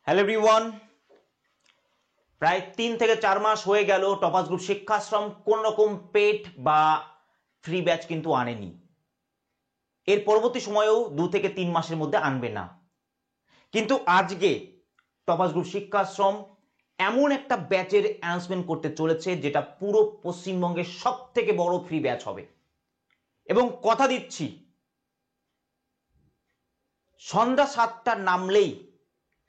Hello everyone, প্রায় 3 থেকে 4 মাস হয়ে গেল টপাস গ্রুপ শিক্ষাশ্রম কোন রকম পেড বা ফ্রি ব্যাচ কিন্তু আনেনি। এর পরবর্তী সময়েও 2 থেকে 3 মাসের মধ্যে আনবে না। কিন্তু আজকে টপাস গ্রুপ শিক্ষাশ্রম এমন একটা ব্যাচের অ্যানাউন্সমেন্ট করতে চলেছে যেটা পুরো পশ্চিমবঙ্গের সব থেকে বড় ফ্রি ব্যাচ হবে। এবং কথা দিচ্ছি, সন্ধ্যা 7টার নামলেই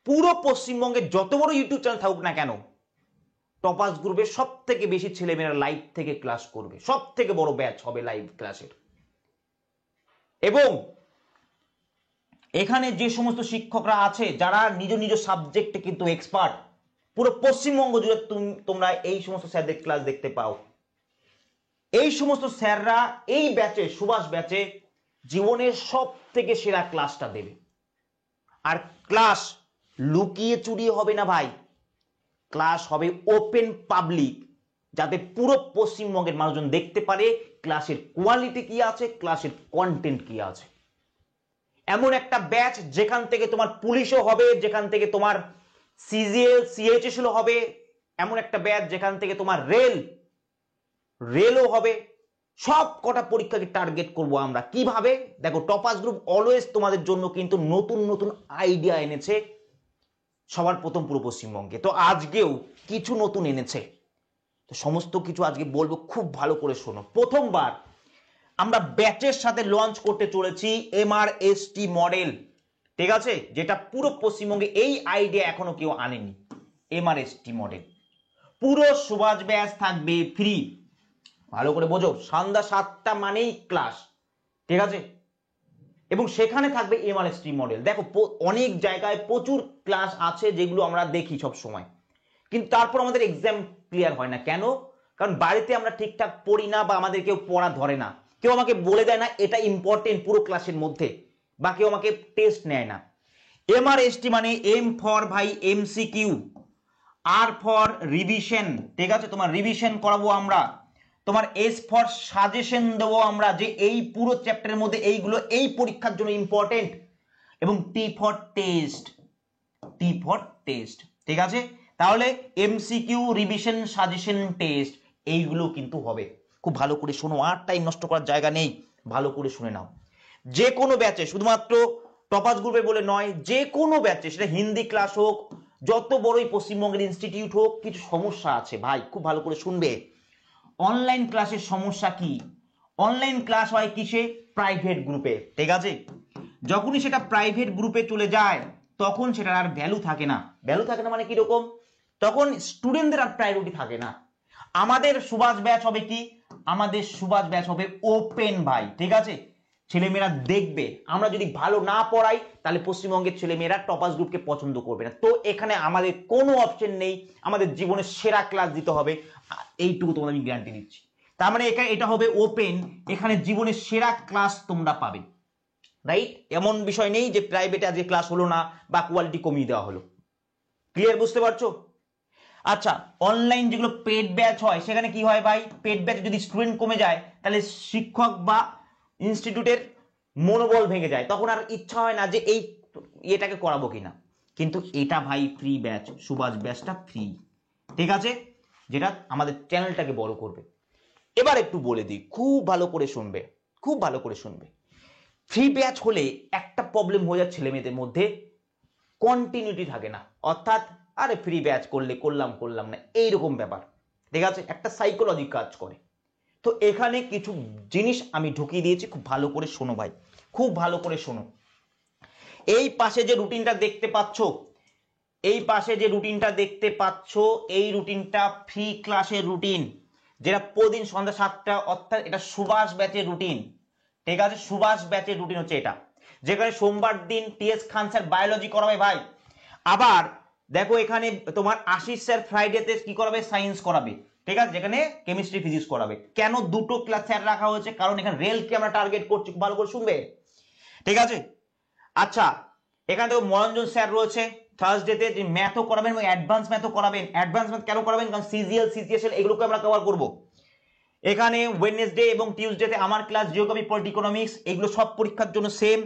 পুরো পশ্চিমবঙ্গের যত বড় ইউটিউব চ্যানেল থাকুক না কেন, টপাস গ্রুপে সব থেকে বেশি ছেলেমেয়েরা লাইভ থেকে ক্লাস করবে। সব থেকে বড় ব্যাচ হবে লাইভ ক্লাসের। এবং এখানে যে সমস্ত শিক্ষকরা আছে যারা নিজ নিজ সাবজেক্টে কিন্তু এক্সপার্ট, পুরো পশ্চিমবঙ্গ জুড়ে তোমরা এই সমস্ত স্যারদের ক্লাস দেখতে পাও। এই সমস্ত স্যাররা এই ব্যাচে, সুভাষ ব্যাচে জীবনের সব থেকে সেরা ক্লাসটা দেবে। আর ক্লাস লুকিয়ে চুরিয়ে হবে না ভাই, ক্লাস হবে ওপেন পাবলিক, যাতে পুরো পশ্চিমবঙ্গের মানুষজন দেখতে পারে ক্লাসের কোয়ালিটি কি আছে, ক্লাসের কন্টেন্ট কি আছে। এমন একটা ব্যাচ যেখান থেকে তোমার পুলিশও হবে, যেখান থেকে তোমার সিজিএল সিএইচএসএল হবে, এমন একটা ব্যাচ যেখান থেকে তোমার রেলও হবে। সব কটা পরীক্ষাকে টার্গেট করব আমরা। কিভাবে? দেখো, টপাস গ্রুপ অলওয়েজ তোমাদের জন্য কিন্তু নতুন নতুন আইডিয়া এনেছে সবার প্রথম পুরো পশ্চিমবঙ্গে। তো আজকেও কিছু নতুন এনেছে, তো সমস্ত কিছু আজকে বলবো, খুব ভালো করে শোনো। প্রথমবার আমরা ব্যাচের সাথে লঞ্চ করতে চলেছি এমআরএসটি মডেল, ঠিক আছে, যেটা পুরো পশ্চিমবঙ্গে এই আইডিয়া এখনো কেউ আনেনি। এমআরএসটি মডেল পুরো সুভাষ ব্যাচ থাকবে ফ্রি। ভালো করে বোঝো, সন্ধ্যা 7টা মানেই ক্লাস, ঠিক আছে। এবং সেখানে থাকবে এমআরএসটি মডেল। দেখো, অনেক জায়গায় প্রচুর ক্লাস আছে যেগুলো আমরা দেখি সব সময়, কিন্তু তারপর আমাদের এক্সাম ক্লিয়ার হয় না। কেন? কারণ বাড়িতে আমরা ঠিকঠাক পড়ি না, বা আমাদের কেউ পড়া ধরে না, কেউ আমাকে বলে দেয় না এটা ইম্পর্টেন্ট পুরো ক্লাসের মধ্যে, বা কেউ আমাকে টেস্ট নেয় না। এমআরএসটি মানে এম ফর ভাই এমসিকিউ, আর ফর রিভিশন, ঠিক আছে, তোমার রিভিশন করাবো আমরা। তোমার এস ফর সাজেশন দেবো আমরা, যে এই পুরো চ্যাপ্টারের মধ্যে এইগুলো এই পরীক্ষার জন্য ইম্পর্টেন্ট। এবং T for test, T for test, ঠিক আছে। তাহলে এমসিকিউ, রিভিশন, সাজেশন, টেস্ট এইগুলো কিন্তু হবে। খুব ভালো করে শোনো, আর টাইম নষ্ট করার জায়গা নেই, ভালো করে শুনে নাও। যে কোনো ব্যাচে, শুধুমাত্র টপাস গ্রুপে বলে নয়, যে কোনো ব্যাচে, সেটা হিন্দি ক্লাস হোক, যত বড়ই পশ্চিমবঙ্গের ইনস্টিটিউট হোক, কিছু সমস্যা আছে ভাই, খুব ভালো করে শুনবে। অনলাইন ক্লাসের সমস্যা কি? অনলাইন ক্লাস হয় কিসে? প্রাইভেট গ্রুপে, ঠিক আছে। যখনই সেটা প্রাইভেট গ্রুপে চলে যায় তখন সেটার আর ভ্যালু থাকে না। ভ্যালু থাকে না মানে কিরকম? তখন স্টুডেন্টদের আর প্রায়োরিটি থাকে না। আমাদের সুভাষ ব্যাচ হবে কি? আমাদের সুভাষ ব্যাচ হবে ওপেন ভাই, ঠিক আছে। ছেলেমেয়েরা দেখবে, আমরা যদি ভালো না পড়াই তাহলে পশ্চিমবঙ্গের ছেলেমেয়েরা টপাস গ্রুপকে পছন্দ করবে না। তো এখানে আমাদের কোনো অপশন নেই, আমাদের জীবনের সেরা ক্লাস দিতে হবে, এইটুকু তোমাদের আমি গ্যারান্টি দিচ্ছি। তার মানে এটা হবে ওপেন, এখানে জীবনের সেরা ক্লাস তোমরা পাবে, রাইট। এমন বিষয় নেই যে প্রাইভেটে আজকে ক্লাস হলো না বা কোয়ালিটি কমিয়ে দেওয়া হলো। ক্লিয়ার? বুঝতে পারছো? আচ্ছা, অনলাইন যেগুলো পেড ব্যাচ হয় সেখানে কি হয় ভাই? পেড ব্যাচে যদি স্টুডেন্ট কমে যায় তাহলে শিক্ষক বা ইনস্টিটিউটের মনোবল ভেঙে যায়, তখন আর ইচ্ছা হয় না যে এই এটাকে করাবো কিনা। কিন্তু এটা ভাই ফ্রি ব্যাচ, সুভাষ ব্যাচটা ফ্রি, ঠিক আছে, যেটা আমাদের চ্যানেলটাকে বড় করবে। এবার একটু বলে দিই, খুব ভালো করে শুনবে, খুব ভালো করে শুনবে। ফ্রি ব্যাচ হলে একটা প্রবলেম হয়ে যায় ছেলে মেয়েদের মধ্যে, কন্টিনিউটি থাকে না। অর্থাৎ আরে ফ্রি ব্যাচ করলে করলাম না, এইরকম ব্যাপার, ঠিক আছে, একটা সাইকোলজি কাজ করে। তো এখানে কিছু জিনিস আমি ঢুকিয়ে দিয়েছি, খুব ভালো করে শোনো ভাই, খুব ভালো করে শোনো। এই পাশে যে রুটিনটা দেখতে পাচ্ছ, এই পাশে যে রুটিনটা দেখতে পাচ্ছ, এই রুটিনটা ফ্রি ক্লাসের রুটিন, যেটা প্রতিদিন সন্ধ্যা 7টা, অর্থাৎ এটা সুভাষ ব্যাচের রুটিন, ঠিক আছে। সুভাষ ব্যাচের রুটিন হচ্ছে এটা, যেখানে সোমবার দিন টিএস খান স্যার বায়োলজি করাবে ভাই। আবার দেখো, এখানে তোমার আশিস স্যার ফ্রাইডেতে কি করাবে? সায়েন্স করাবে, ঠিক আছে, যেখানে কেমিস্ট্রি ফিজিক্স করাবে। কেন দুটো ক্লাস স্যার রাখা হয়েছে? কারণ এখানে রেলকে আমরা টার্গেট করছি, ভালো করে শুনবে, ঠিক আছে। আচ্ছা, এখানে দেখো মনোরঞ্জন স্যার রয়েছে থার্সডেতে, যে ম্যাথও করাবেন এবং অ্যাডভান্স ম্যাথও করাবেন। অ্যাডভান্স ম্যাথ কেন করাবেন? কারণ সিজিএল সিসিএসএল এগুলোকে আমরা কভার করব। এখানে ওয়েডনেসডে এবং টিউসডেতে আমার ক্লাস জিওগ্রাফি, পলিটি, ইকোনমিক্স, এগুলো সব পরীক্ষার জন্য সেম।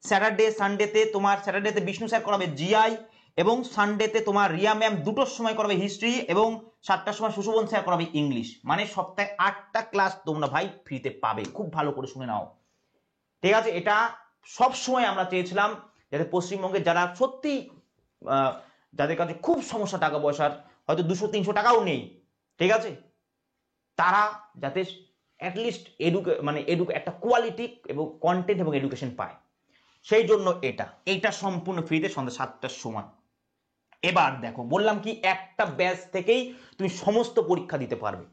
স্যাটারডে সানডেতে তোমার, স্যাটারডেতে বিষ্ণু স্যার করাবে জিআই এবং সানডেতে তোমার রিয়া ম্যাম 2টোর সময় করাবে হিস্ট্রি এবং 7টার সময় সুশোভন স্যার করাবে ইংলিশ। মানে সপ্তাহে 8টা ক্লাস তোমরা ভাই ফ্রিতে পাবে। খুব ভালো করে শুনে নাও, ঠিক আছে? এটা সব সময় আমরা চেয়েছিলাম যাতে পশ্চিমবঙ্গের যারা সত্যি যাদের কাছে খুব সমস্যা টাকা পয়সার, হয়তো 200-300 টাকাও নেই, ঠিক আছে, তারা যাতে অ্যাটলিস্ট একটা কোয়ালিটি এবং কন্টেন্ট এবং এডুকেশন পায়, সেই জন্য এটা সম্পূর্ণ ফ্রিতে সন্ধ্যা 7টার সময়। এবার দেখো, বললাম কি একটা ব্যাচ থেকেই তুমি সমস্ত পরীক্ষা দিতে পারবে।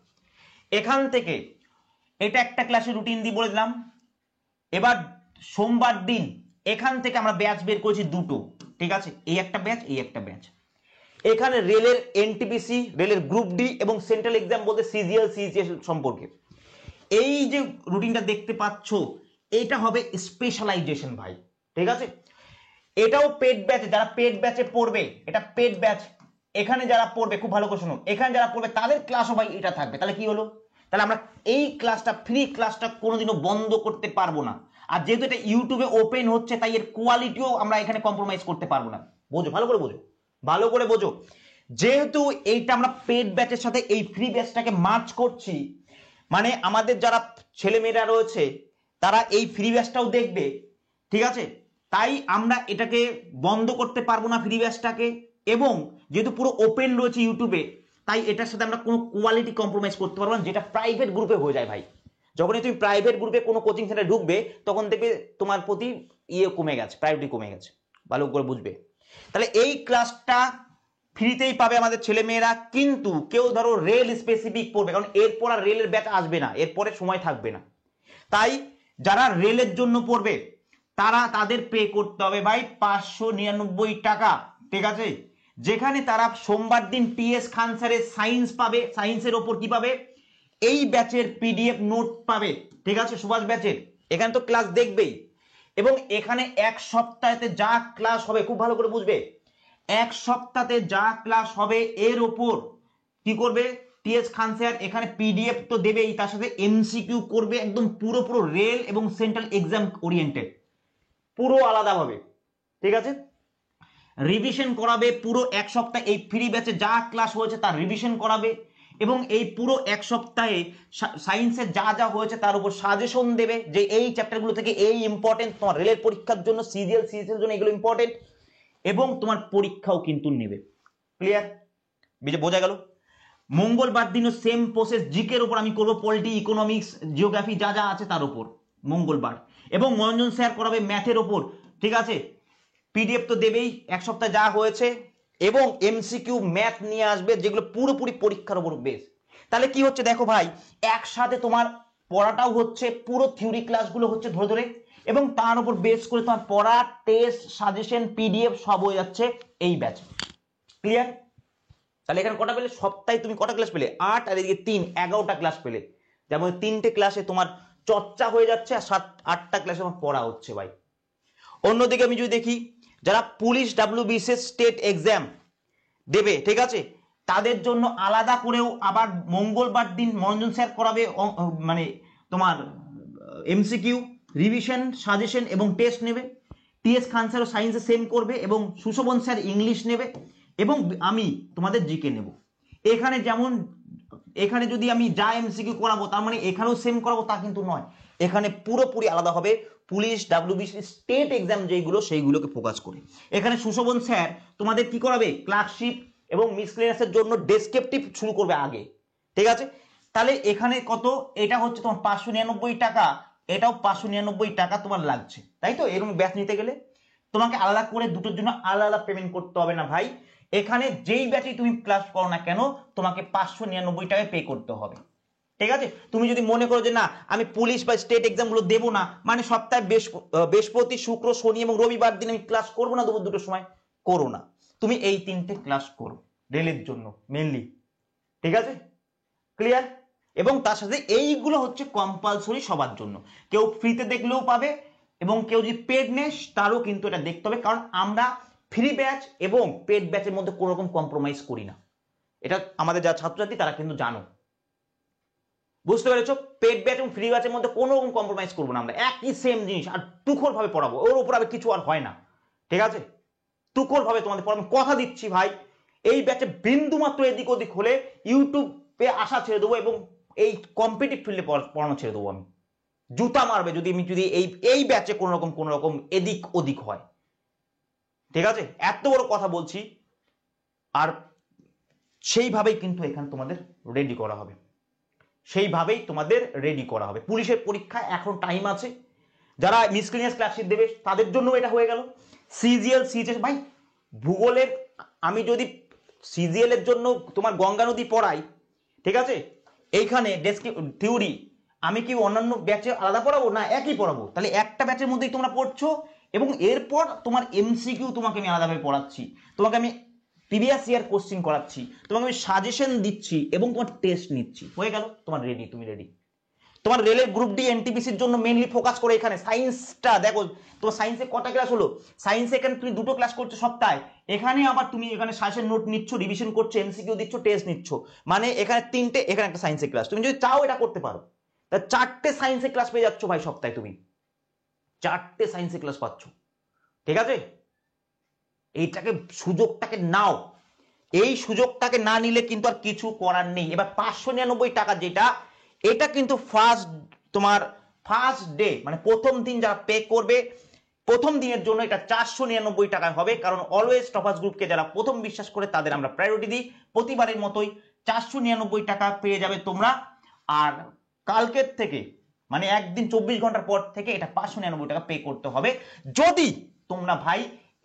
এখান থেকে এটা একটা ক্লাসের রুটিন দিয়ে বলে দিলাম। এবার সোমবার দিন এখান থেকে আমরা ব্যাচ বের করেছি 2টো, ঠিক আছে? এই একটা ব্যাচ, এই একটা ব্যাচ। এখানে রেলের এনটিপিসি, রেলের গ্রুপ ডি এবং সেন্ট্রাল এক্সাম বলতে সিজিএল সিজিএল সম্পর্কে এই যে রুটিনটা দেখতে পাচ্ছ, এটা হবে স্পেশালাইজেশন ভাই, ঠিক আছে? এটাও পেড ব্যাচ, যারা পেড ব্যাচে পড়বে এটা পেড ব্যাচ। এখানে যারা পড়বে খুব ভালো করে শুনো, এখানে যারা পড়বে তাদের ক্লাসও ভাই এটা থাকবে। তাহলে কি হলো? তাহলে আমরা এই ক্লাসটা, ফ্রি ক্লাসটা কোনোদিনও বন্ধ করতে পারবো না। আর যেহেতু এটা ইউটিউবে ওপেন হচ্ছে, তাই এর কোয়ালিটিও আমরা এখানে কম্প্রোমাইজ করতে পারবো না। বোঝো, ভালো করে বোঝো, ভালো করে বোঝো। যেহেতু এইটা আমরা পেড ব্যাচের সাথে এই ফ্রি ব্যাচটাকে মার্চ করছি, মানে আমাদের যারা ছেলেমেয়েরা রয়েছে তারা এই ফ্রি ব্যাচটাও দেখবে, ঠিক আছে? তাই আমরা এটাকে বন্ধ করতে পারবো না, ফ্রি ব্যাচটাকে। এবং যেহেতু পুরো ওপেন রয়েছে ইউটিউবে, তাই এটার সাথে আমরা কোনো কোয়ালিটি কম্প্রোমাইজ করতে পারবো না, যেটা প্রাইভেট গ্রুপে হয়ে যায় ভাই। যখনই তুমি প্রাইভেট গ্রুপে কোনো কোচিং সেন্টারে ঢুকবে, তখন দেখবে তোমার প্রতি কমে গেছে, প্রায়োরিটি কমে গেছে। ভালো করে বুঝবে। তাহলে এই ক্লাসটা ফ্রিতেই পাবে আমাদের ছেলে মেয়েরা। কিন্তু কেউ ধরো রেল স্পেসিফিক পড়বে, কারণ এরপর আর রেলের ব্যাচ আসবে না, এরপরে সময় থাকবে না। তাই যারা রেলের জন্য পড়বে তাদের পে করতে হবে ভাই 599 টাকা, ঠিক আছে? যেখানে তারা সোমবার দিন টিএস খান স্যারের সায়েন্স পাবে, সায়েন্সের ওপর কি পাবে, এই ব্যাচের পিডিএফ নোট পাবে, ঠিক আছে? সুভাষ ব্যাচের এখানে তো ক্লাস দেখবেই। এবং এখানে এক সপ্তাহেতে যা ক্লাস হবে, খুব ভালো করে বুঝবে, এক সপ্তাহে যা ক্লাস হবে এর ওপর কি করবে টিএস খান স্যার, এখানে পিডিএফ তো দেবেই, তার সাথে এমসিকিউ করবে, একদম পুরো রেল এবং সেন্ট্রাল এক্সাম ওরিয়েন্টেড, পুরো আলাদাভাবে, ঠিক আছে? রিভিশন করাবে পুরো এক সপ্তাহ। এই ফ্রি ব্যাচে যা ক্লাস হয়েছে তার রিভিশন করাবে এবং এই পুরো এক সপ্তাহে সায়েন্সের যা যা হয়েছে তার উপর সাজেশন দেবে, যে এই চ্যাপ্টারগুলো থেকে এই ইম্পর্টেন্ট, তোমার রেলের পরীক্ষার জন্য, সিজিএল সিজিএল জন্য এগুলো ইম্পর্টেন্ট, এবং তোমার পরীক্ষাও কিন্তু নেবে। ক্লিয়ার? বোঝা গেল? মঙ্গলবার দিনও সেম প্রসেস, জিকের উপর আমি করবো, পলিটি, ইকোনমিক্স, জিওগ্রাফি যা যা আছে তার উপর মঙ্গলবার। এবং মনোরঞ্জন স্যার করাবে ম্যাথের ওপর, ঠিক আছে? পিডিএফ তো দেবেই এক সপ্তাহে যা হয়েছে, এবং এমসিকিউ ম্যাথ নিয়ে আসবে, যেগুলো পুরোপুরি পরীক্ষার উপর বেস। তাহলে কি হচ্ছে দেখো ভাই, একসাথে তোমার পড়াটাও হচ্ছে, পুরো থিওরি ক্লাসগুলো হচ্ছে ধরে ধরে, এবং তার উপর বেস করে তোমার পড়া, টেস্ট, সাজেশন, পিডিএফ সব হয়ে যাচ্ছে এই ব্যাচ। ক্লিয়ার? তাহলে এখানে কটা পেলে? সপ্তাহে তুমি কটা ক্লাস পেলে? 8, আর এদিকে 3, 11টা ক্লাস পেলে। যেমন 3টে ক্লাসে তোমার চর্চা হয়ে যাচ্ছে, আর 7-8টা ক্লাসে তোমার পড়া হচ্ছে ভাই। অন্যদিকে আমি যদি দেখি, যারা পুলিশ ডাব্লিউবিসিএস স্টেট এক্সাম দেবে, ঠিক আছে, তাদের জন্য আলাদা করেও আবার মঙ্গলবার দিন মনোরঞ্জন স্যার করাবে, মানে তোমার এমসিকিউ, রিভিশন, সাজেশন এবং টেস্ট নেবে। টিএস খান স্যারও সায়েন্সে সেম করবে, এবং সুশোভন স্যার ইংলিশ নেবে, এবং আমি তোমাদের জিকে নেব। এখানে যেমন, এখানে যদি আমি যা এমসিকিউ করাবো তার মানে এখানেও সেম করাবো তা কিন্তু নয়, এখানে পুরোপুরি আলাদা হবে। পুলিশ ডাব্লিউবিসি স্টেট এক্সাম যেগুলো, সেইগুলোকে ফোকাস করে এখানে সুশোভন স্যার তোমাদের কি করাবে, ক্লার্কশিপ এবং মিসক্লেনাসের জন্য ডেসক্রিপটিভ শুরু করবে আগে, ঠিক আছে? তাহলে এখানে কত? এটা হচ্ছে তোমার 599 টাকা, এটাও 599 টাকা তোমার লাগছে, তাই তো? এরকম ব্যাচ নিতে গেলে তোমাকে আলাদা করে দুটোর জন্য আলাদা পেমেন্ট করতে হবে না ভাই। এখানে যেই ব্যাচে তুমি ক্লাস করো না কেন, তোমাকে 599 টাকায় পে করতে হবে, ঠিক আছে? তুমি যদি মনে করো যে না, আমি পুলিশ বা স্টেট এক্সাম গুলো দেবো না, মানে সপ্তাহে বৃহস্পতি, শুক্র, শনি এবং রবিবার দিন আমি ক্লাস করবো না দুপুর 2টোর সময়, করো না। তুমি এই 3টে ক্লাস করো রেলের জন্য মেনলি, ঠিক আছে? ক্লিয়ার? এবং তার সাথে এইগুলো হচ্ছে কম্পালসরি সবার জন্য, কেউ ফ্রিতে দেখলেও পাবে, এবং কেউ যদি পেড নেস তারও কিন্তু এটা দেখতে হবে, কারণ আমরা ফ্রি ব্যাচ এবং পেড ব্যাচের মধ্যে কোনো রকম কম্প্রোমাইজ করি না। এটা আমাদের যারা ছাত্রছাত্রী তারা কিন্তু জানো, বুঝতে পেরেছো? পেড ব্যাচ এবং ফ্রি ব্যাচের মধ্যে কোনো রকম কম্প্রোমাইজ করবো না আমরা, একই সেম জিনিস, আর টুকর ভাবে পড়াবো, ওর উপর আবার কিছু আর হয় না, ঠিক আছে? তুখোর ভাবে তোমাদের পড়াবো, কথা দিচ্ছি ভাই। এই ব্যাচে বিন্দু মাত্র এদিক ওদিক হলে ইউটিউবে আসা ছেড়ে দেবো এবং এই কম্পিটিটিভ ফিল্ডে পড়ানো ছেড়ে দেবো আমি। জুতা মারবে যদি এই ব্যাচে কোন রকম এদিক ওদিক হয়, ঠিক আছে? এত বড় কথা বলছি। আর সেইভাবেই কিন্তু এখানে তোমাদের রেডি করা হবে, সেইভাবেই তোমাদের রেডি করা হবে। পুলিশের পরীক্ষা এখন টাইম আছে, যারা মিসক্লিনিয়াস ক্লাসশিট দেবে তাদের জন্য এটা হয়ে গেল। সিজিএল সিএইচএস ভাই ভূগোলের, আমি যদি সিজিএল এর জন্য তোমার গঙ্গা নদী পড়াই, ঠিক আছে, এইখানে থিওরি আমি কি অন্যান্য ব্যাচে আলাদা পড়াবো না একই পড়াবো? তাহলে একটা ব্যাচের মধ্যেই তোমরা পড়ছো এবং এরপর তোমার এমসিকিউ তোমাকে আমি আলাদাভাবে পড়াচ্ছি, তোমাকে আমি প্রিভিয়াস ইয়ার কোশ্চেন করাচ্ছি, তোমাকে আমি সাজেশন দিচ্ছি এবং তোমার টেস্ট নিচ্ছি। হয়ে গেল, তোমার রেডি, তুমি রেডি। তোমার রেলের গ্রুপ ডি এনটিপিসির জন্য মেইনলি ফোকাস করে এখানে সায়েন্সটা দেখো। তোমার সায়েন্সে কটা ক্লাস হলো? সায়েন্সে এখানে তুমি 2টো ক্লাস করছো সপ্তাহে, এখানে আবার তুমি এখানে সাজেশন নোট নিচ্ছ, রিভিশন করছো, এমসিকিউ দিচ্ছ, টেস্ট নিচ্ছ, মানে এখানে 3টে, এখানে একটা সায়েন্সের ক্লাস। তুমি যদি চাও এটা করতে পারো, তা 4টে সায়েন্সের ক্লাস পেয়ে যাচ্ছ ভাই সপ্তাহে, তুমি 4টে সায়েন্সের ক্লাস পাচ্ছ, ঠিক আছে? এইটাকে সুযোগটাকে নাও, এই সুযোগটাকে না নিলে কিন্তু আর কিছু করার নেই। এবার 599 টাকা যেটা, এটা কিন্তু ফার্স্ট ডে মানে প্রথম দিন যারা পে করবে, প্রথম দিনের জন্য এটা 499 টাকায় হবে। কারণ অলওয়েজ টপার্স গ্রুপকে যারা প্রথম বিশ্বাস করে তাদের আমরা প্রায়োরিটি দিই। প্রতিবারের মতোই 499 টাকা পেয়ে যাবে তোমরা। আর কালকের থেকে মানে একদিন 24 ঘন্টার পর থেকে এটা 599 টাকা পে করতে হবে, যদি তোমরা ভাই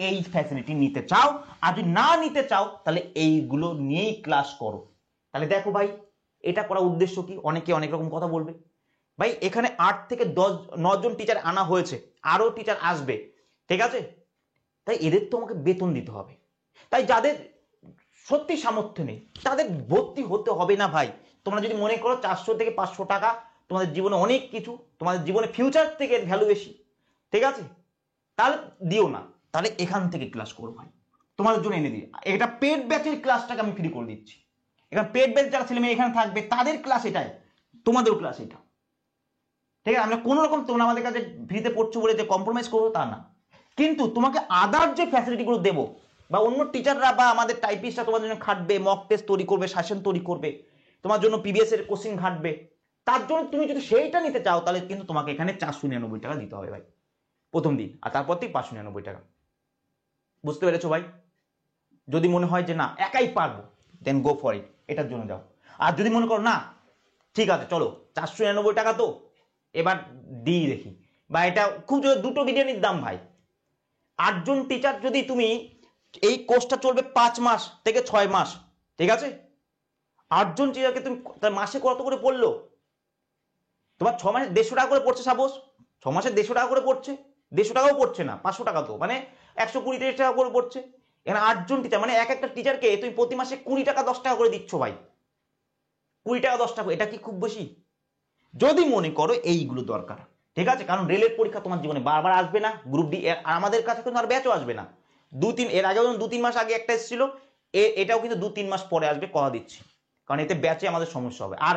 এই ফ্যাসিলিটি নিতে চাও। আর যদি না নিতে চাও তাহলে এইগুলো নিয়েই ক্লাস করো। তাহলে দেখো ভাই, এটা করার উদ্দেশ্য কি? অনেকে অনেক রকম কথা বলবে ভাই, এখানে 8 থেকে 9 জন টিচার আনা হয়েছে, আরো টিচার আসবে, ঠিক আছে? তাই এদের তোমাকে বেতন দিতে হবে। তাই যাদের সত্যি সামর্থ্য নেই তাদের ভর্তি হতে হবে না ভাই। তোমরা যদি মনে করো 400 থেকে 500 টাকা তোমাদের জীবনে অনেক কিছু, তোমাদের জীবনে ফিউচার থেকে ভ্যালু বেশি, ঠিক আছে, তাহলে দিও না। তাহলে এখান থেকে ক্লাস করো ভাই, তোমাদের জন্য এনে দিই। এটা পেড ব্যাচের ক্লাসটাকে আমি ফ্রি করে দিচ্ছি। এখানে পেড ব্যাচ যারা ছেলে মেয়ে এখানে থাকবে তাদের ক্লাস এটাই, তোমাদেরও ক্লাস এটা, ঠিক আছে? আমরা কোনো রকম তোমরা আমাদের কাছে ফ্রিতে পড়ছো বলে যে কম্প্রোমাইজ করবো তা না, কিন্তু তোমাকে আদার যে ফ্যাসিলিটিগুলো দেবো, বা অন্য টিচাররা বা আমাদের টাইপিস্টরা তোমাদের জন্য খাটবে, মক টেস্ট তৈরি করবে, সেশন তৈরি করবে, তোমার জন্য পিবিএস এর কোশ্চেন ঘাটবে, তার জন্য তুমি যদি সেইটা নিতে চাও তাহলে কিন্তু তোমাকে এখানে 499 টাকা দিতে হবে ভাই প্রথম দিন, আর তারপর থেকে 599 টাকা। বুঝতে পেরেছো ভাই? যদি মনে হয় যে না একাই পারবো, দেন গো ফর ইট, এটার জন্য যাও। আর যদি মনে করো না ঠিক আছে চলো 499 টাকা তো এবার দিই দেখি, বা এটা খুব জোরে 2টো বিরিয়ানির দাম ভাই। 8 জন টিচার যদি তুমি, এই কোর্সটা চলবে 5 মাস থেকে 6 মাস, ঠিক আছে? 8 জন টিচারকে তুমি মাসে কত করে পড়লো? তোমার 6 মাসে 150 টাকা করে পড়ছে, সাপোজ 6 মাসে 150 টাকা করে পড়ছে, 150 টাকাও পড়ছে না, 500 টাকা তো মানে 120 টাকা করে পড়ছে। এখানে 8 জন টিচার মানে এক একটা টিচারকে তুমি প্রতি মাসে 20 টাকা 10 টাকা করে দিচ্ছ ভাই, 20 টাকা 10 টাকা, এটা কি খুব বেশি? যদি মনে করো এইগুলো দরকার, ঠিক আছে? কারণ রেলের পরীক্ষা তোমার জীবনে বারবার আসবে না, গ্রুপ ডি আমাদের কাছে কিন্তু আর ব্যাচও আসবে না। এর আগেও 2-3 মাস আগে একটা এসেছিল, এটাও কিন্তু 2-3 মাস পরে আসবে, কথা দিচ্ছি, কারণ এতে ব্যাচে আমাদের সমস্যা হবে। আর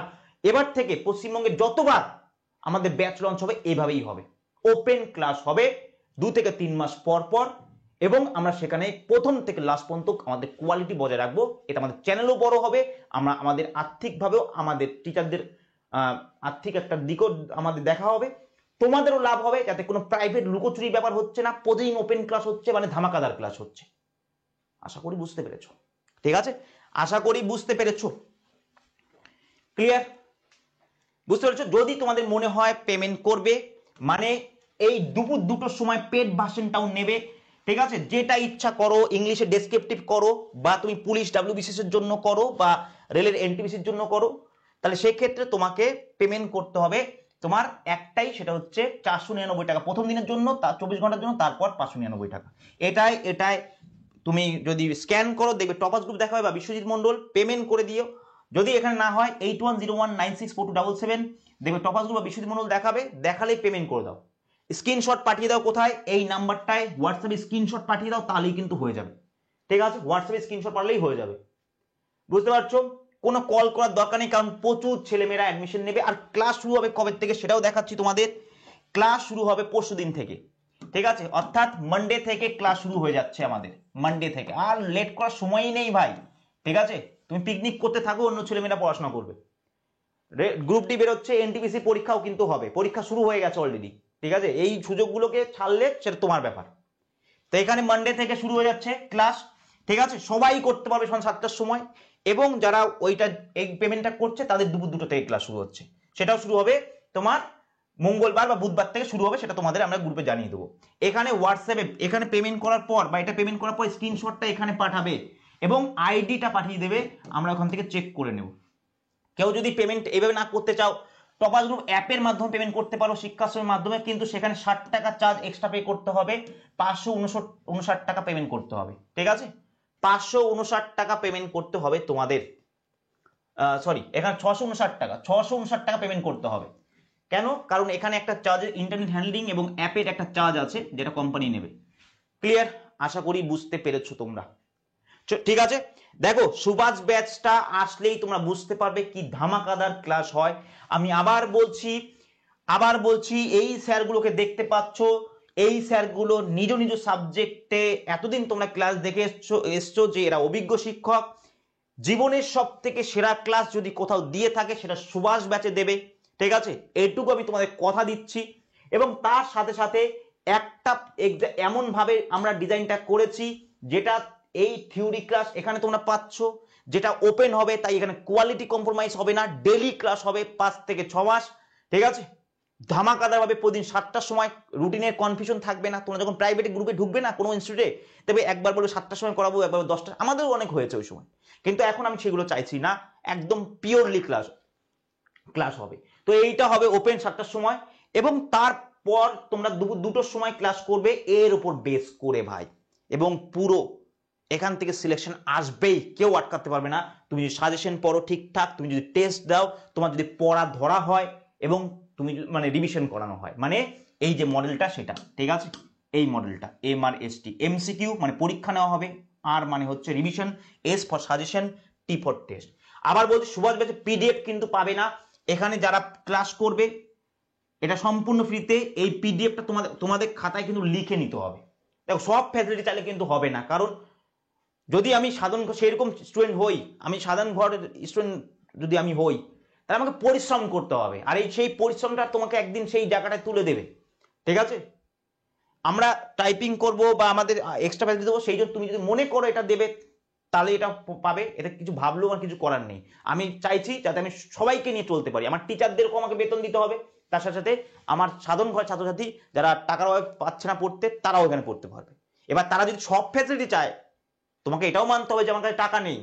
এবার থেকে পশ্চিমবঙ্গের যতবার আমাদের ব্যাচ লঞ্চ হবে এভাবেই হবে, ওপেন ক্লাস হবে 2 থেকে 3 মাস পর পর, এবং আমরা সেখানে প্রথম থেকে লাস্ট পর্যন্ত আমাদের কোয়ালিটি বজায় রাখবো। এটা আমাদের চ্যানেলও বড় হবে, আমরা আমাদের আর্থিকভাবেও আমাদের টিচারদের আর্থিক একটা দিকও আমাদের দেখা হবে, তোমাদেরও লাভ হবে, যাতে কোনো প্রাইভেট লুকোচুরি ব্যাপার হচ্ছে না, প্রতিদিন ওপেন ক্লাস হচ্ছে, মানে ধামাকাদার ক্লাস হচ্ছে। আশা করি বুঝতে পেরেছো, ঠিক আছে? আশা করি বুঝতে পেরেছো, ক্লিয়ার? বুঝতে পেরেছো? যদি তোমাদের মনে হয় পেমেন্ট করবে, মানে এই দুপুর 2টোর সময় পেড ভার্সনটাও নেবে, ঠিক আছে? যেটা ইচ্ছা করো, ইংলিশে ডেসক্রিপটিভ করো, বা তুমি পুলিশ ডাব্লিউবিসিএস এর জন্য করো, বা রেলের এনটিপিসির জন্য করো, তাহলে সেই ক্ষেত্রে তোমাকে পেমেন্ট করতে হবে তোমার একটাই, সেটা হচ্ছে 499 টাকা প্রথম দিনের জন্য, তার 24 ঘন্টার জন্য, তারপর 599 টাকা। এটাই তুমি যদি স্ক্যান করো দেখবে টপার্স গ্রুপ দেখা হয় বা বিশ্বজিৎ মন্ডল, পেমেন্ট করে দিও। যদি এখানে না হয় 8101964277 দেখবে টপার্স গ্রুপ বা বিশ্বজিৎ মন্ডল দেখাবে, দেখালেই পেমেন্ট করে দাও। স্ক্রিনশট পাঠিয়ে দাও, কোথায়? এই নাম্বারটায় হোয়াটসঅ্যাপে স্ক্রিনশট পাঠিয়ে দাও, তাহলেই কিন্তু হয়ে যাবে, ঠিক আছে? হোয়াটসঅ্যাপে স্ক্রিনশট পাঠালেই হয়ে যাবে, বুঝতে পারছো? কোনো কল করার দরকার নেই, কারণ প্রচুর ছেলেমেয়েরা অ্যাডমিশন নেবে। আর ক্লাস শুরু হবে কবে থেকে সেটাও দেখাচ্ছি তোমাদের। ক্লাস শুরু হবে পরশুদিন থেকে, ঠিক আছে, অর্থাৎ মানডে থেকে ক্লাস শুরু হয়ে যাচ্ছে আমাদের, মানডে থেকে। আর লেট করার সময়ই নেই ভাই, ঠিক আছে? তুমি পিকনিক করতে থাকো, অন্য ছেলেমেয়েরা পড়াশোনা করবে। গ্রুপ ডি বেরোচ্ছে, এনটিপিসি পরীক্ষাও কিন্তু হবে, পরীক্ষা শুরু হয়ে গেছে অলরেডি, ঠিক আছে? এই সুযোগগুলোকে ছাড়লে সেটা তোমার ব্যাপার। তো এখানে মানডে থেকে শুরু হয়ে যাচ্ছে ক্লাস, ঠিক আছে? সবাই করতে পারবে সন্ধ্যা 7টার সময়, এবং যারা ওইটা এই পেমেন্টটা করছে তাদের দুপুর 2টো থেকে ক্লাস শুরু হচ্ছে। সেটাও শুরু হবে তোমার মঙ্গলবার বা বুধবার থেকে শুরু হবে, সেটা তোমাদের আমরা গ্রুপে জানিয়ে দেবো। এখানে হোয়াটসঅ্যাপে এখানে পেমেন্ট করার পর বা এটা পেমেন্ট করার পর স্ক্রিনশটটা এখানে পাঠাবে এবং আইডিটা পাঠিয়ে দেবে, আমরা ওখান থেকে চেক করে নেব। কেউ যদি পেমেন্ট এভাবে না করতে চাও, টপাস গ্রুপ অ্যাপের মাধ্যমে পেমেন্ট করতে পারো, শিক্ষাশ্রমের মাধ্যমে, কিন্তু সেখানে 60 টাকা চার্জ এক্সট্রা পে করতে হবে, 559 টাকা পেমেন্ট করতে হবে, ঠিক আছে? 559 টাকা পেমেন্ট করতে হবে তোমাদের, সরি এখানে 659 টাকা পেমেন্ট করতে হবে। কেন? কারণ এখানে একটা চার্জ, ইন্টারনেট হ্যান্ডলিং এবং অ্যাপের একটা চার্জ আছে যেটা কোম্পানি নেবে। ক্লিয়ার? আশা করি বুঝতে পেরেছো তোমরা, ঠিক আছে? দেখো সুভাষ ব্যাচটা আসলেই তোমরা বুঝতে পারবে কি ধামাকাদার ক্লাস হয়। আমি আবার বলছি এই স্যারগুলোকে দেখতে পাচ্ছ, এই স্যারগুলো নিজ নিজ সাবজেক্টে এতদিন তোমরা ক্লাস দেখে এসছো যে এরা অভিজ্ঞ শিক্ষক। জীবনের সব থেকে সেরা ক্লাস যদি কোথাও দিয়ে থাকে সেটা সুভাষ ব্যাচে দেবে, ঠিক আছে? এইটুকু আমি তোমাদের কথা দিচ্ছি। এবং তার সাথে সাথে একটা এমন ভাবে আমরা ডিজাইনটা করেছি যেটা এই থিওরি ক্লাস এখানে তোমরা পাচ্ছ, যেটা ওপেন হবে, তাই এখানে কোয়ালিটি কম্প্রোমাইজ হবে না, ডেইলি ক্লাস হবে 5 থেকে 6 মাস, ঠিক আছে? ধামাকাদার ভাবে প্রতিদিন 7টার সময়, রুটিনের কনফিউশন থাকবে না। তোমরা যখন প্রাইভেট গ্রুপে ঢুকবে না কোনো ইনস্টিটিউটে, তবে একবার বলে 7টার সময় করাবো, একবার 10টা, আমাদেরও অনেক হয়েছে ওই সময়, কিন্তু এখন আমি সেগুলো চাইছি না, একদম পিওরলি ক্লাস হবে। তো এইটা হবে ওপেন 7টার সময়, এবং তারপর তোমরা দুপুর 2টোর সময় ক্লাস করবে এর উপর বেস করে ভাই, এবং পুরো এখান থেকে সিলেকশন আসবেই, কেউ আটকাতে পারবে না। তুমি যদি সাজেশন পড়ো ঠিকঠাক, তুমি যদি টেস্ট দাও, তোমার যদি পড়া ধরা হয় এবং তুমি মানে রিভিশন করানো হয়, মানে এই যে মডেলটা সেটা, ঠিক আছে? এই মডেলটা MRST, MCQ মানে পরীক্ষা নেওয়া হবে, আর মানে হচ্ছে revision, S for suggestion, T for test. আবার বলছি সুভাষ ব্যাচে পিডিএফ কিন্তু পাবে না। এখানে যারা ক্লাস করবে এটা সম্পূর্ণ ফ্রিতে, এই পিডিএফটা তোমাদের খাতায় কিন্তু লিখে নিতে হবে। দেখো সব ফ্যাসিলিটি চাইলে কিন্তু হবে না, কারণ যদি আমি সাধারণ সেরকম স্টুডেন্ট হই, আমি সাধারণ ঘরের স্টুডেন্ট যদি আমি হই, তাহলে আমাকে পরিশ্রম করতে হবে, আর সেই পরিশ্রমটা তোমাকে একদিন সেই জায়গাটায় তুলে দেবে, ঠিক আছে? আমরা টাইপিং করব বা আমাদের এক্সট্রা ফ্যাসিলিটি দেবো, সেই জন্য তুমি যদি মনে করো এটা দেবে তাহলে এটা পাবে, এটা কিছু ভাবলেও আর কিছু করার নেই। আমি চাইছি যাতে আমি সবাইকে নিয়ে চলতে পারি, আমার টিচারদেরকেও আমাকে বেতন দিতে হবে, তার সাথে সাথে আমার সাধারণ ঘরের ছাত্রছাত্রী যারা টাকার অভাবে পাচ্ছে না পড়তে, তারাও এখানে পড়তে পারবে। এবার তারা যদি সব ফ্যাসিলিটি চায়, তোমাকে এটাও মানতে হবে যে আমার কাছে টাকা নেই,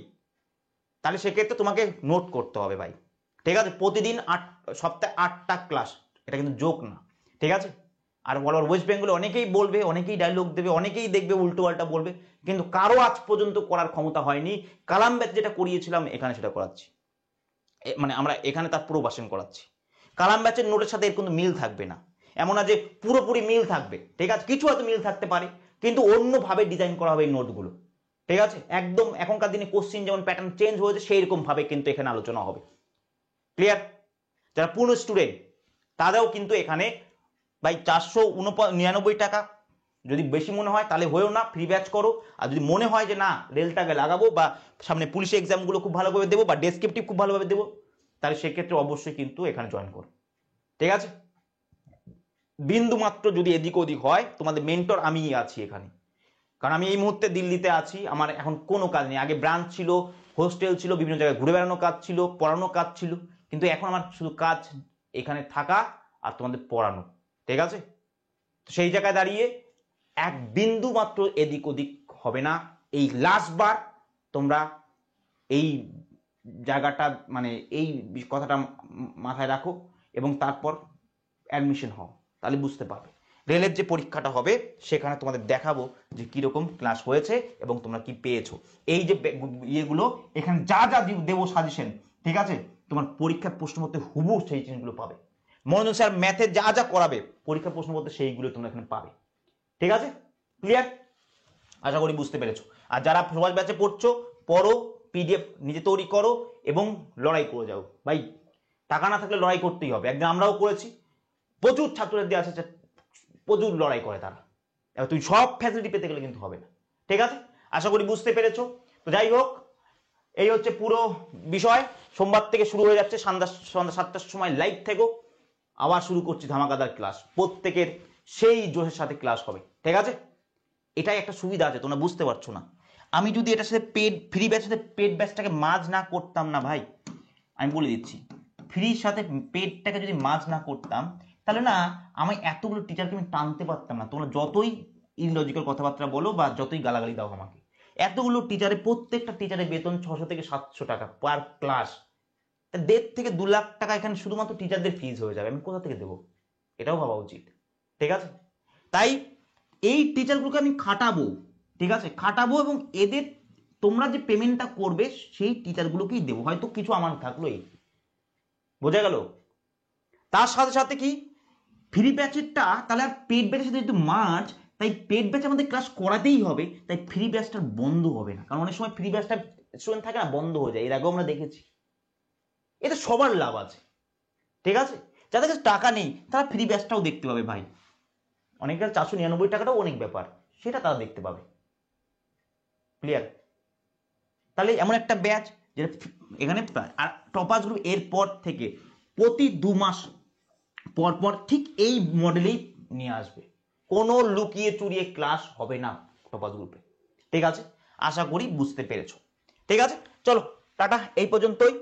তাহলে সেক্ষেত্রে তোমাকে নোট করতে হবে ভাই, ঠিক আছে? প্রতিদিন সপ্তাহে 8টা ক্লাস, এটা কিন্তু জোক না, ঠিক আছে? আর বলার ওয়েস্ট বেঙ্গলে অনেকেই বলবে, অনেকেই ডায়লগ দেবে, অনেকেই দেখবে উল্টো পাল্টা বলবে, কিন্তু কারো আজ পর্যন্ত করার ক্ষমতা হয়নি। কালাম ব্যাচ যেটা করিয়েছিলাম এখানে সেটা করাচ্ছি, মানে আমরা এখানে তার পুরো ভার্সন করাচ্ছি। কালাম ব্যাচের নোটের সাথে এর কিন্তু মিল থাকবে না, এমন না যে পুরোপুরি মিল থাকবে, ঠিক আছে? কিছু হয়তো মিল থাকতে পারে, কিন্তু অন্যভাবে ডিজাইন করা হবে এই নোটগুলো, ঠিক আছে? একদম এখনকার দিনে কোশ্চিন যেমন প্যাটার্ন চেঞ্জ হয়েছে সেই রকম ভাবে কিন্তু এখানে আলোচনা হবে। ক্লিয়ার? যারা পূর্ণ স্টুডেন্ট তাদেরও কিন্তু এখানে ভাই 499 টাকা, যদি বেশি মনে হয় তাহলে হয়েও না, ফ্রি ব্যাচ করো। আর যদি মনে হয় যে না রেলটাকে লাগাবো বা সামনে পুলিশের এক্সামগুলো খুব ভালোভাবে দেবো বা ডেসক্রিপটিভ খুব ভালোভাবে দেবো, তাহলে সেক্ষেত্রে অবশ্যই কিন্তু এখানে জয়েন করো, ঠিক আছে? বিন্দু মাত্র যদি এদিক ওদিক হয়, তোমাদের মেন্টর আমিই আছি এখানে, কারণ আমি এই মুহূর্তে দিল্লিতে আছি, আমার এখন কোনো কাজ নেই। আগে ব্রাঞ্চ ছিল, হোস্টেল ছিল, বিভিন্ন জায়গায় ঘুরে বেড়ানো কাজ ছিল, পড়ানো কাজ ছিল, কিন্তু এখন আমার শুধু কাজ এখানে থাকা আর তোমাদের পড়ানো, ঠিক আছে? তো সেই জায়গায় দাঁড়িয়ে এক বিন্দু মাত্র এদিক ওদিক হবে না। এই লাস্ট বার তোমরা এই জায়গাটা মানে এই কথাটা মাথায় রাখো এবং তারপর অ্যাডমিশন হও, তাহলে বুঝতে পারবে। রেলের যে পরীক্ষাটা হবে সেখানে তোমাদের দেখাবো যে কিরকম ক্লাস হয়েছে এবং তোমরা কি পেয়েছো। এই যে ইয়েগুলো এখানে যা যা দেবো সাজেশন, ঠিক আছে? তোমার পরীক্ষার প্রশ্নপত্রে হুবহু সেই জিনিসগুলো পাবে। মনোজন স্যার ম্যাথে যা যা করাবে পরীক্ষার প্রশ্নপত্রে সেইগুলো তোমরা এখানে পাবে, ঠিক আছে? ক্লিয়ার? আশা করি বুঝতে পেরেছো। আর যারা সুভাষ ব্যাচে পড়ছো, পড়ো, পিডিএফ নিজে তৈরি করো এবং লড়াই করে যাও ভাই। টাকা না থাকলে লড়াই করতেই হবে, একদিন আমরাও করেছি। প্রচুর ছাত্রছাত্রী আছে, প্রচুর লড়াই করে তারা, এবার তুমি সব ফ্যাসিলিটি পেতে গেলে কিন্তু হবে না। ঠিক আছে, আশা করি বুঝতে পেরেছো। তো যাই হোক, এই হচ্ছে পুরো বিষয়। সোমবার থেকে শুরু হয়ে যাচ্ছে, সন্ধ্যা 7টার সময় লাইভ থেকো। আবার শুরু করছি ধামাকাদার ক্লাস, প্রত্যেকের সেই জোশের সাথে ক্লাস হবে। ঠিক আছে, এটাই একটা সুবিধা আছে, তোমরা বুঝতে পারছো না। আমি যদি এটার সাথে পেড ফ্রি ব্যাচের সাথে পেড ব্যাচটাকে মার্জ না করতাম না ভাই, আমি বলে দিচ্ছি, ফ্রির সাথে পেডটাকে যদি মার্জ না করতাম, তাহলে না আমি এতগুলো টিচারকে আমি টানতে পারতাম না। তোমরা যতই ইললজিক্যাল কথাবার্তা বলো বা যতই গালাগালি দাও আমাকে, এতগুলো টিচারে, প্রত্যেকটা টিচারের বেতন 600 থেকে 700 টাকা পার ক্লাস। 1.5 থেকে 2 লাখ টাকা এখানে শুধুমাত্র টিচারদের ফিজ হয়ে যাবে। আমি কোথা থেকে দেবো? এটাও ভাবা উচিত। ঠিক আছে, তাই এই টিচারগুলোকে আমি খাটাবো। ঠিক আছে, খাটাবো, এবং এদের তোমরা যে পেমেন্টটা করবে সেই টিচারগুলোকেই দেবো, হয়তো কিছু আমার থাকলো। এই বোঝা গেল? তার সাথে সাথে কি ফ্রি ব্যাচেরটা তাহলে আর পেড ব্যাচের সাথে যেহেতু মার্চ, তাই পেড ব্যাচ আমাদের ক্লাস করাতেই হবে, তাই ফ্রি ব্যাচটা বন্ধ হবে না। কারণ অনেক সময় ফ্রি ব্যাচটা স্টুডেন্ট থাকে না, বন্ধ হয়ে যায়, এর আগেও আমরা দেখেছি। এতে সবার লাভ আছে। ঠিক আছে, যাদের কাছে টাকা নেই তারা ফ্রি ব্যাচটাও দেখতে পাবে ভাই। অনেকের কাছে 499 টাকাটাও অনেক ব্যাপার, সেটা তারা দেখতে পাবে। ক্লিয়ার? তাহলে এমন একটা ব্যাচ যেটা এখানে, আর টপার্স গ্রুপ এরপর থেকে প্রতি 2 মাস পর পর ঠিক এই মডেলেই নিয়ে আসবে, কোনো লুকিয়ে চুরিয়ে ক্লাস হবে না টপার্স গ্রুপে। ঠিক আছে, আশা করি বুঝতে পেরেছো। ঠিক আছে, চলো টাটা, এই পর্যন্তই।